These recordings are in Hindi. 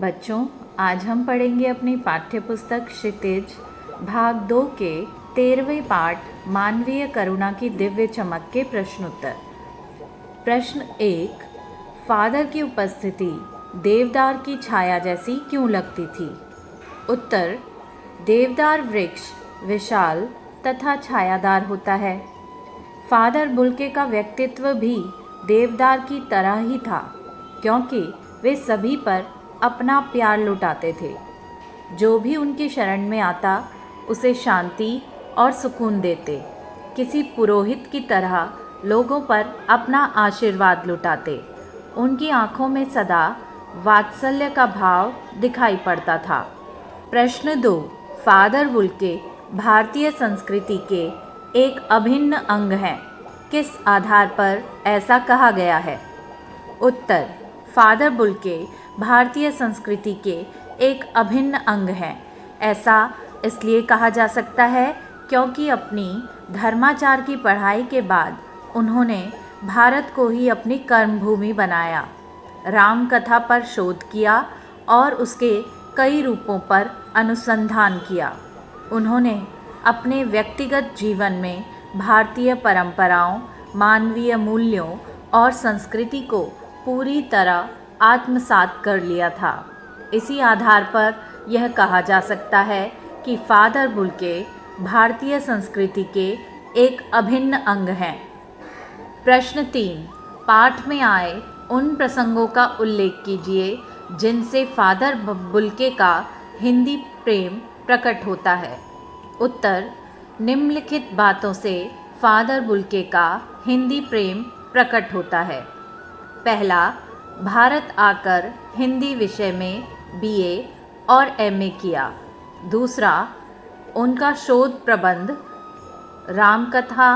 बच्चों, आज हम पढ़ेंगे अपनी पाठ्य पुस्तक क्षितिज भाग 2 के 13वें पाठ मानवीय करुणा की दिव्य चमक के प्रश्नोत्तर। प्रश्न 1, फादर की उपस्थिति देवदार की छाया जैसी क्यों लगती थी? उत्तर, देवदार वृक्ष विशाल तथा छायादार होता है। फादर बुल्के का व्यक्तित्व भी देवदार की तरह ही था, क्योंकि वे सभी पर अपना प्यार लुटाते थे। जो भी उनकी शरण में आता उसे शांति और सुकून देते। किसी पुरोहित की तरह लोगों पर अपना आशीर्वाद लुटाते। उनकी आंखों में सदा वात्सल्य का भाव दिखाई पड़ता था। प्रश्न 2, फादर बुल्के भारतीय संस्कृति के एक अभिन्न अंग हैं। किस आधार पर ऐसा कहा गया है? उत्तर, फादर बुल्के भारतीय संस्कृति के एक अभिन्न अंग हैं। ऐसा इसलिए कहा जा सकता है क्योंकि अपनी धर्माचार की पढ़ाई के बाद उन्होंने भारत को ही अपनी कर्मभूमि बनाया, राम कथा पर शोध किया और उसके कई रूपों पर अनुसंधान किया। उन्होंने अपने व्यक्तिगत जीवन में भारतीय परंपराओं, मानवीय मूल्यों और संस्कृति को पूरी तरह आत्मसात कर लिया था। इसी आधार पर यह कहा जा सकता है कि फादर बुल्के भारतीय संस्कृति के एक अभिन्न अंग हैं। प्रश्न 3, पाठ में आए उन प्रसंगों का उल्लेख कीजिए जिनसे फादर बुल्के का हिंदी प्रेम प्रकट होता है। उत्तर, निम्नलिखित बातों से फादर बुल्के का हिंदी प्रेम प्रकट होता है। पहला, भारत आकर हिंदी विषय में BA और MA किया। दूसरा, उनका शोध प्रबंध रामकथा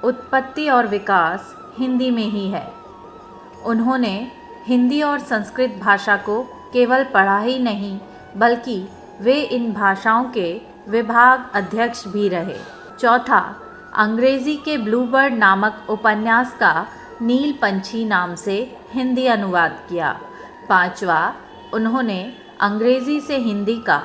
उत्पत्ति और विकास हिंदी में ही है। उन्होंने हिंदी और संस्कृत भाषा को केवल पढ़ा ही नहीं, बल्कि वे इन भाषाओं के विभाग अध्यक्ष भी रहे। चौथा, अंग्रेज़ी के ब्लूबर्ड नामक उपन्यास का नील पंछी नाम से हिंदी अनुवाद किया। पांचवा, उन्होंने अंग्रेज़ी से हिंदी का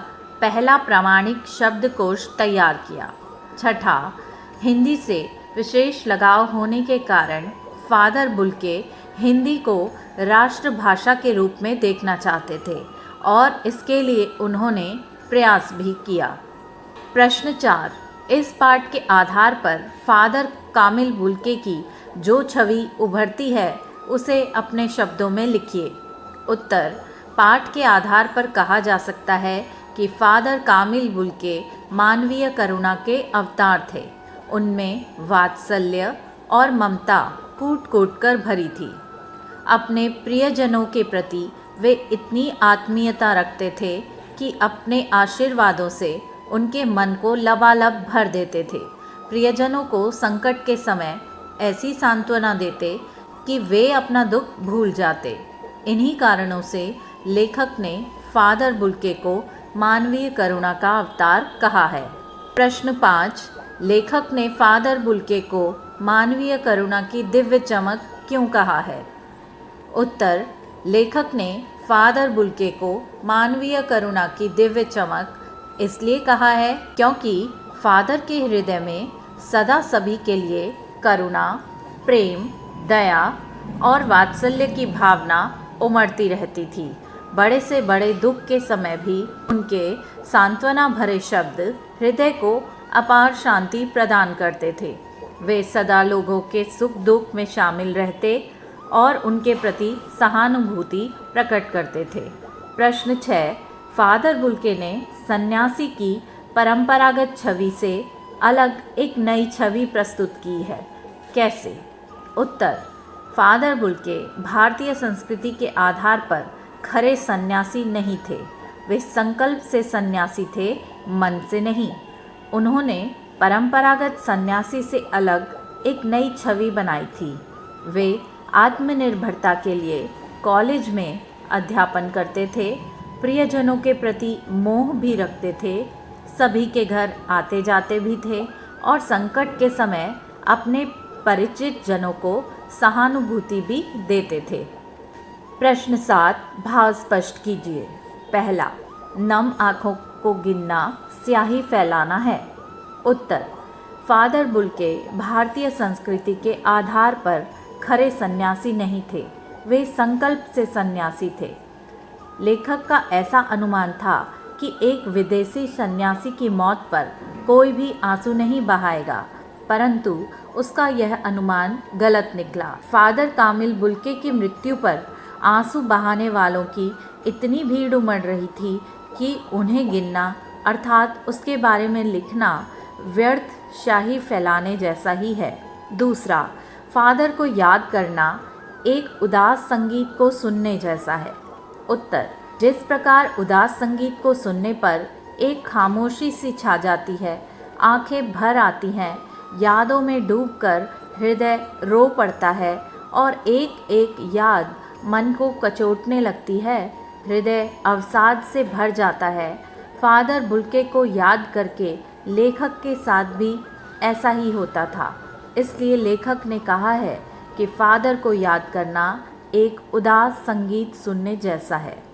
पहला प्रामाणिक शब्दकोश तैयार किया। छठा, हिंदी से विशेष लगाव होने के कारण फादर बुल्के हिंदी को राष्ट्रभाषा के रूप में देखना चाहते थे और इसके लिए उन्होंने प्रयास भी किया। प्रश्न 4, इस पाठ के आधार पर फादर कामिल बुल्के की जो छवि उभरती है उसे अपने शब्दों में लिखिए। उत्तर, पाठ के आधार पर कहा जा सकता है कि फादर कामिल बुल्के मानवीय करुणा के अवतार थे। उनमें वात्सल्य और ममता कूट कूट कर भरी थी। अपने प्रियजनों के प्रति वे इतनी आत्मीयता रखते थे कि अपने आशीर्वादों से उनके मन को लबालब भर देते थे। प्रियजनों को संकट के समय ऐसी सांत्वना देते कि वे अपना दुख भूल जाते। इन्हीं कारणों से लेखक ने फादर बुल्के को मानवीय करुणा का अवतार कहा है। प्रश्न 5, लेखक ने फादर बुल्के को मानवीय करुणा की दिव्य चमक क्यों कहा है? उत्तर, लेखक ने फादर बुल्के को मानवीय करुणा की दिव्य चमक इसलिए कहा है क्योंकि फादर के हृदय में सदा सभी के लिए करुणा, प्रेम, दया और वात्सल्य की भावना उमड़ती रहती थी। बड़े से बड़े दुख के समय भी उनके सांत्वना भरे शब्द हृदय को अपार शांति प्रदान करते थे। वे सदा लोगों के सुख दुख में शामिल रहते और उनके प्रति सहानुभूति प्रकट करते थे। प्रश्न 6, फादर बुल्के ने सन्यासी की परंपरागत छवि से अलग एक नई छवि प्रस्तुत की है। कैसे? उत्तर, फादर बुल्के भारतीय संस्कृति के आधार पर खरे सन्यासी नहीं थे। वे संकल्प से सन्यासी थे, मन से नहीं। उन्होंने परंपरागत सन्यासी से अलग एक नई छवि बनाई थी। वे आत्मनिर्भरता के लिए कॉलेज में अध्यापन करते थे, प्रियजनों के प्रति मोह भी रखते थे, सभी के घर आते जाते भी थे और संकट के समय अपने परिचित जनों को सहानुभूति भी देते थे। प्रश्न 7, भाव स्पष्ट कीजिए। पहला, नम आँखों को गिनना स्याही फैलाना है। उत्तर, फादर बुल्के भारतीय संस्कृति के आधार पर खरे सन्यासी नहीं थे, वे संकल्प से सन्यासी थे। लेखक का ऐसा अनुमान था कि एक विदेशी सन्यासी की मौत पर कोई भी आंसू नहीं बहाएगा, परंतु उसका यह अनुमान गलत निकला। फादर कामिल बुल्के की मृत्यु पर आंसू बहाने वालों की इतनी भीड़ उमड़ रही थी कि उन्हें गिनना अर्थात उसके बारे में लिखना व्यर्थ शाही फैलाने जैसा ही है। दूसरा, फादर को याद करना एक उदास संगीत को सुनने जैसा है। उत्तर, जिस प्रकार उदास संगीत को सुनने पर एक खामोशी सी छा जाती है, आंखें भर आती हैं, यादों में डूबकर हृदय रो पड़ता है और एक एक याद मन को कचोटने लगती है, हृदय अवसाद से भर जाता है। फादर बुल्के को याद करके लेखक के साथ भी ऐसा ही होता था। इसलिए लेखक ने कहा है कि फादर को याद करना एक उदास संगीत सुनने जैसा है।